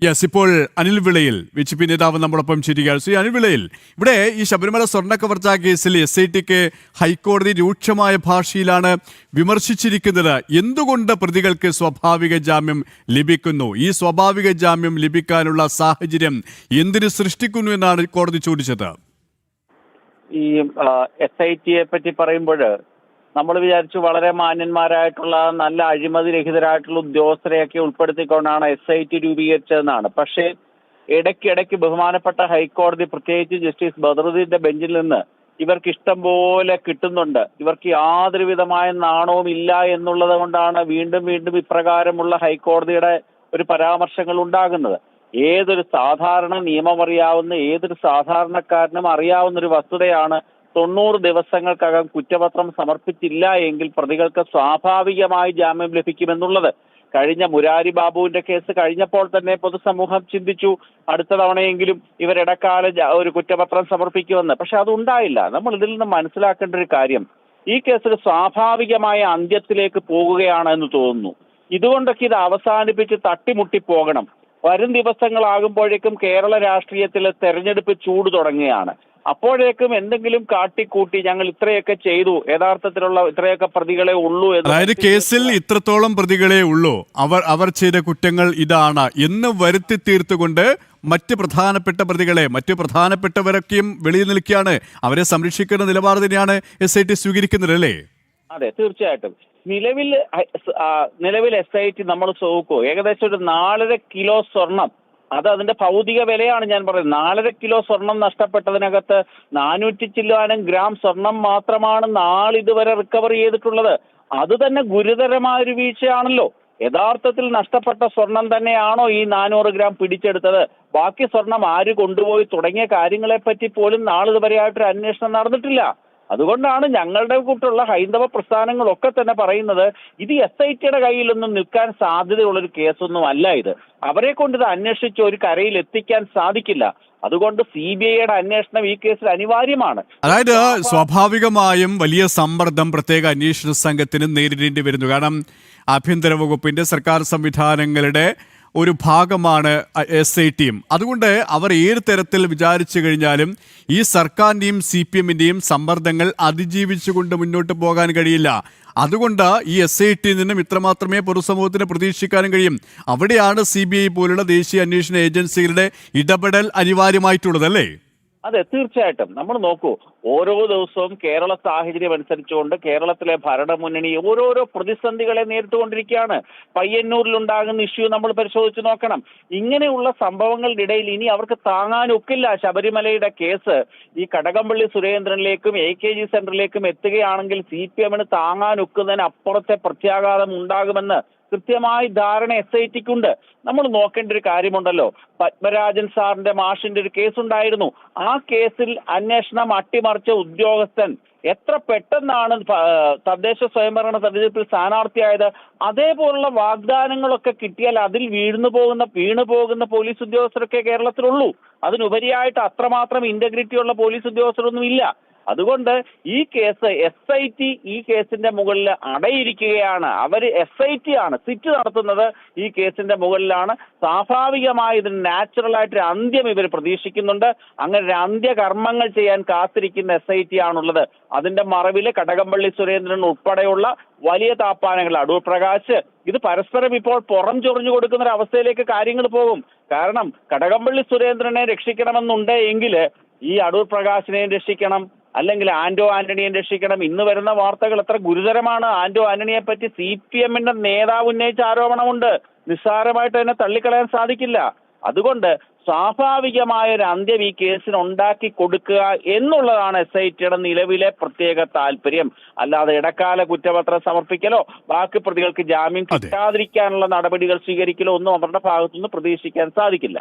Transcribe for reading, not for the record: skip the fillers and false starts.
Yes, ഇപ്പോൾ അനിൽ വിളയിൽ B നേതാവ് നമ്മളൊപ്പം ചേരുകയാണ്. ശ്രീ അനിൽ വിളയിൽ, ഇവിടെ ഈ ശബരിമല സ്വർണ്ണ കവർച്ചാ കേസിൽ SITക്ക് ഹൈക്കോടതി രൂക്ഷമായ ഭാഷയിലാണ് വിമർശിച്ചിരിക്കുന്നത്. എന്തുകൊണ്ട് പ്രതികൾക്ക് സ്വാഭാവിക ജാമ്യം ലഭിക്കുന്നു? ഈ സ്വാഭാവിക ജാമ്യം ലഭിക്കാനുള്ള സാഹചര്യം എന്തിനു സൃഷ്ടിക്കുന്നു എന്നാണ് കോടതി ചോദിച്ചത്. ഈ SITയെ പറ്റി പറയുമ്പോൾ നമ്മൾ വിചാരിച്ചു വളരെ മാന്യന്മാരായിട്ടുള്ള നല്ല അഴിമതി രഹിതരായിട്ടുള്ള ഉദ്യോഗസ്ഥരെയൊക്കെ ഉൾപ്പെടുത്തിക്കൊണ്ടാണ് SIT രൂപീകരിച്ചതെന്നാണ്. പക്ഷേ ഇടയ്ക്കിടയ്ക്ക് ബഹുമാനപ്പെട്ട ഹൈക്കോടതി, പ്രത്യേകിച്ച് ജസ്റ്റിസ് ബദറുദ്ദീന്റെ ബെഞ്ചിൽ നിന്ന് ഇവർക്ക് ഇഷ്ടം പോലെ കിട്ടുന്നുണ്ട്, ഇവർക്ക് യാതൊരു വിധമായ നാണവും ഇല്ല എന്നുള്ളത് കൊണ്ടാണ് വീണ്ടും വീണ്ടും ഇപ്രകാരമുള്ള ഹൈക്കോടതിയുടെ ഒരു പരാമർശങ്ങൾ ഉണ്ടാകുന്നത്. ഏതൊരു സാധാരണ നിയമം അറിയാവുന്ന ഏതൊരു സാധാരണക്കാരനും അറിയാവുന്ന ഒരു വസ്തുതയാണ് 90 ദിവസങ്ങൾക്കകം കുറ്റപത്രം സമർപ്പിച്ചില്ല എങ്കിൽ പ്രതികൾക്ക് സ്വാഭാവികമായി ജാമ്യം ലഭിക്കുമെന്നുള്ളത്. കഴിഞ്ഞ മുരാരി ബാബുവിന്റെ കേസ് കഴിഞ്ഞപ്പോൾ തന്നെ പൊതുസമൂഹം ചിന്തിച്ചു അടുത്ത തവണയെങ്കിലും ഇവരിടക്കാല ഒരു കുറ്റപത്രം സമർപ്പിക്കുമെന്ന്. പക്ഷെ അതുണ്ടായില്ല. നമ്മൾ ഇതിൽ നിന്ന് മനസ്സിലാക്കേണ്ട ഒരു കാര്യം, ഈ കേസിൽ സ്വാഭാവികമായ അന്ത്യത്തിലേക്ക് പോകുകയാണ് എന്ന് തോന്നുന്നു. ഇതുകൊണ്ടൊക്കെ ഇത് അവസാനിപ്പിച്ച് തട്ടിമുട്ടി പോകണം. വരും ദിവസങ്ങളാകുമ്പോഴേക്കും കേരള രാഷ്ട്രീയത്തിൽ തെരഞ്ഞെടുപ്പ് ചൂട് തുടങ്ങുകയാണ്. അപ്പോഴേക്കും എന്തെങ്കിലും കാട്ടിക്കൂട്ടി ഞങ്ങൾ ഇത്രയൊക്കെ ചെയ്തു, യഥാർത്ഥത്തിലുള്ള ഇത്രയൊക്കെ പ്രതികളെ ഉള്ളൂ എന്ന്, അതായത് കേസിൽ ഇത്രത്തോളം പ്രതികളെ ഉള്ളൂ, അവർ ചെയ്ത കുറ്റങ്ങൾ ഇതാണ് എന്ന് വരുത്തി തീർത്തുകൊണ്ട് മറ്റ് പ്രധാനപ്പെട്ട പ്രതികളെ, മറ്റു പ്രധാനപ്പെട്ടവരൊക്കെയും വെളിയിൽ നിൽക്കുകയാണ്. അവരെ സംരക്ഷിക്കുന്ന നിലപാട് തന്നെയാണ് SIT സ്വീകരിക്കുന്നത്, അല്ലേ? അതെ, തീർച്ചയായിട്ടും. നിലവിൽ SIT നമ്മൾ നോക്കൂ, ഏകദേശം ഒരു 4.5 കിലോ സ്വർണം, അത് അതിന്റെ ഭൗതിക വിലയാണ് ഞാൻ പറയുന്നത്. 4.5 കിലോ സ്വർണം നഷ്ടപ്പെട്ടതിനകത്ത് 400 ചില്ലാനം ഗ്രാം സ്വർണം മാത്രമാണ് നാളിതുവരെ റിക്കവർ ചെയ്തിട്ടുള്ളത്. അത് തന്നെ ഗുരുതരമായ ഒരു വീഴ്ചയാണല്ലോ. യഥാർത്ഥത്തിൽ നഷ്ടപ്പെട്ട സ്വർണം തന്നെയാണോ ഈ 400 ഗ്രാം പിടിച്ചെടുത്തത്? ബാക്കി സ്വർണം ആര് കൊണ്ടുപോയി തുടങ്ങിയ കാര്യങ്ങളെ പറ്റി പോലും നാളിതുവരെയായിട്ടൊരു അന്വേഷണം നടന്നിട്ടില്ല. അതുകൊണ്ടാണ് ഞങ്ങളുടെ കൂട്ടുള്ള ഹൈന്ദവ പ്രസ്ഥാനങ്ങളൊക്കെ തന്നെ പറയുന്നത് ഇത് SITയുടെ കയ്യിലൊന്നും നിൽക്കാൻ സാധ്യതയുള്ളൊരു കേസൊന്നും അല്ല ഇത്. അവരെ കൊണ്ട് ഇത് അന്വേഷിച്ച് ഒരു കരയിൽ എത്തിക്കാൻ സാധിക്കില്ല. അതുകൊണ്ട് CBIയുടെ അന്വേഷണം ഈ കേസിൽ അനിവാര്യമാണ്. അതായത് സ്വാഭാവികമായും വലിയ സമ്മർദ്ദം പ്രത്യേക അന്വേഷണ സംഘത്തിന് നേരിടേണ്ടി വരുന്നു. കാരണം ആഭ്യന്തര വകുപ്പിന്റെ സർക്കാർ സംവിധാനങ്ങളുടെ ഒരു ഭാഗമാണ് SITയും. അതുകൊണ്ട് അവർ ഏത് തരത്തിൽ വിചാരിച്ചു കഴിഞ്ഞാലും ഈ സർക്കാരിൻ്റെയും CPMന്റെയും സമ്മർദ്ദങ്ങൾ അതിജീവിച്ചുകൊണ്ട് മുന്നോട്ട് പോകാൻ കഴിയില്ല. അതുകൊണ്ട് ഈ SITയിൽ നിന്നും ഇത്രമാത്രമേ പൊതുസമൂഹത്തിന് പ്രതീക്ഷിക്കാനും കഴിയും. അവിടെയാണ് CBI പോലുള്ള ദേശീയ അന്വേഷണ ഏജൻസികളുടെ ഇടപെടൽ അനിവാര്യമായിട്ടുള്ളത്, അല്ലേ? അതെ, തീർച്ചയായിട്ടും. നമ്മൾ നോക്കൂ, ഓരോ ദിവസവും കേരള സാഹചര്യം അനുസരിച്ചുകൊണ്ട് കേരളത്തിലെ ഭരണമുന്നണി ഓരോരോ പ്രതിസന്ധികളെ നേരിട്ടുകൊണ്ടിരിക്കുകയാണ്. പയ്യന്നൂരിലുണ്ടാകുന്ന ഇഷ്യൂ നമ്മൾ പരിശോധിച്ച് നോക്കണം. ഇങ്ങനെയുള്ള സംഭവങ്ങളുടെ ഇടയിൽ ഇനി അവർക്ക് താങ്ങാനൊക്കില്ല. ശബരിമലയുടെ കേസ് ഈ കടകംപള്ളി സുരേന്ദ്രനിലേക്കും AKG സെന്ററിലേക്കും എത്തുകയാണെങ്കിൽ CPMന് താങ്ങാനൊക്കുന്നതിന് അപ്പുറത്തെ പ്രത്യാഘാതം ഉണ്ടാകുമെന്ന് കൃത്യമായി ധാരണ SITക്കുണ്ട്. നമ്മൾ നോക്കേണ്ട ഒരു കാര്യമുണ്ടല്ലോ, പത്മരാജൻ സാറിന്റെ മാഷിന്റെ ഒരു കേസുണ്ടായിരുന്നു. ആ കേസിൽ അന്വേഷണം അട്ടിമറിച്ച ഉദ്യോഗസ്ഥൻ എത്ര പെട്ടെന്നാണ് തദ്ദേശ സ്വയംഭരണ തെരഞ്ഞെടുപ്പിൽ സ്ഥാനാർത്ഥിയായത്. അതേപോലുള്ള വാഗ്ദാനങ്ങളൊക്കെ കിട്ടിയാൽ അതിൽ വീണു പോകുന്ന പോലീസ് ഉദ്യോഗസ്ഥരൊക്കെ കേരളത്തിലുള്ളൂ. അതിനുപരിയായിട്ട് അത്രമാത്രം ഇന്റഗ്രിറ്റിയുള്ള പോലീസ് ഉദ്യോഗസ്ഥരൊന്നും ഇല്ല. അതുകൊണ്ട് ഈ കേസ് SIT ഈ കേസിന്റെ മുകളിൽ അടയിരിക്കുകയാണ്. SIT ആണ് സിറ്റ് നടത്തുന്നത് ഈ കേസിന്റെ മുകളിലാണ്. സ്വാഭാവികമായി ഇതിന് നാച്ചുറലായിട്ടൊരു അന്ത്യം ഇവർ പ്രതീക്ഷിക്കുന്നുണ്ട്. അങ്ങനെ ഒരു അന്ത്യകർമ്മങ്ങൾ ചെയ്യാൻ കാത്തിരിക്കുന്ന SIT ആണുള്ളത്. അതിന്റെ മറവിൽ കടകംപള്ളി സുരേന്ദ്രൻ ഉൾപ്പെടെയുള്ള വലിയ താപ്പാനങ്ങൾ, അടൂർ പ്രകാശ്, ഇത് പരസ്പരം ഇപ്പോൾ പുറം ചൊറിഞ്ഞു കൊടുക്കുന്ന ഒരു അവസ്ഥയിലേക്ക് കാര്യങ്ങൾ പോകും. കാരണം കടകംപള്ളി സുരേന്ദ്രനെ രക്ഷിക്കണമെന്നുണ്ട് എങ്കിൽ ഈ അടൂർ പ്രകാശിനെയും രക്ഷിക്കണം, അല്ലെങ്കിൽ ആന്റോ ആന്റണിയെ രക്ഷിക്കണം. ഇന്ന് വരുന്ന വാർത്തകൾ എത്ര ഗുരുതരമാണ്. ആന്റോ ആന്റണിയെ പറ്റി CPMന്റെ നേതാവ് ഉന്നയിച്ച ആരോപണമുണ്ട്. നിസ്സാരമായിട്ട് തന്നെ തള്ളിക്കളയാൻ സാധിക്കില്ല. അതുകൊണ്ട് സ്വാഭാവികമായ ഒരു അന്ത്യം ഈ കേസിന് ഉണ്ടാക്കി കൊടുക്കുക എന്നുള്ളതാണ് SITയുടെ നിലവിലെ പ്രത്യേക താല്പര്യം. അല്ലാതെ ഇടക്കാല കുറ്റപത്രം സമർപ്പിക്കലോ ബാക്കി പ്രതികൾക്ക് ജാമ്യം കിട്ടാതിരിക്കാനുള്ള നടപടികൾ സ്വീകരിക്കലോ ഒന്നും അവരുടെ ഭാഗത്തുനിന്ന് പ്രതീക്ഷിക്കാൻ സാധിക്കില്ല.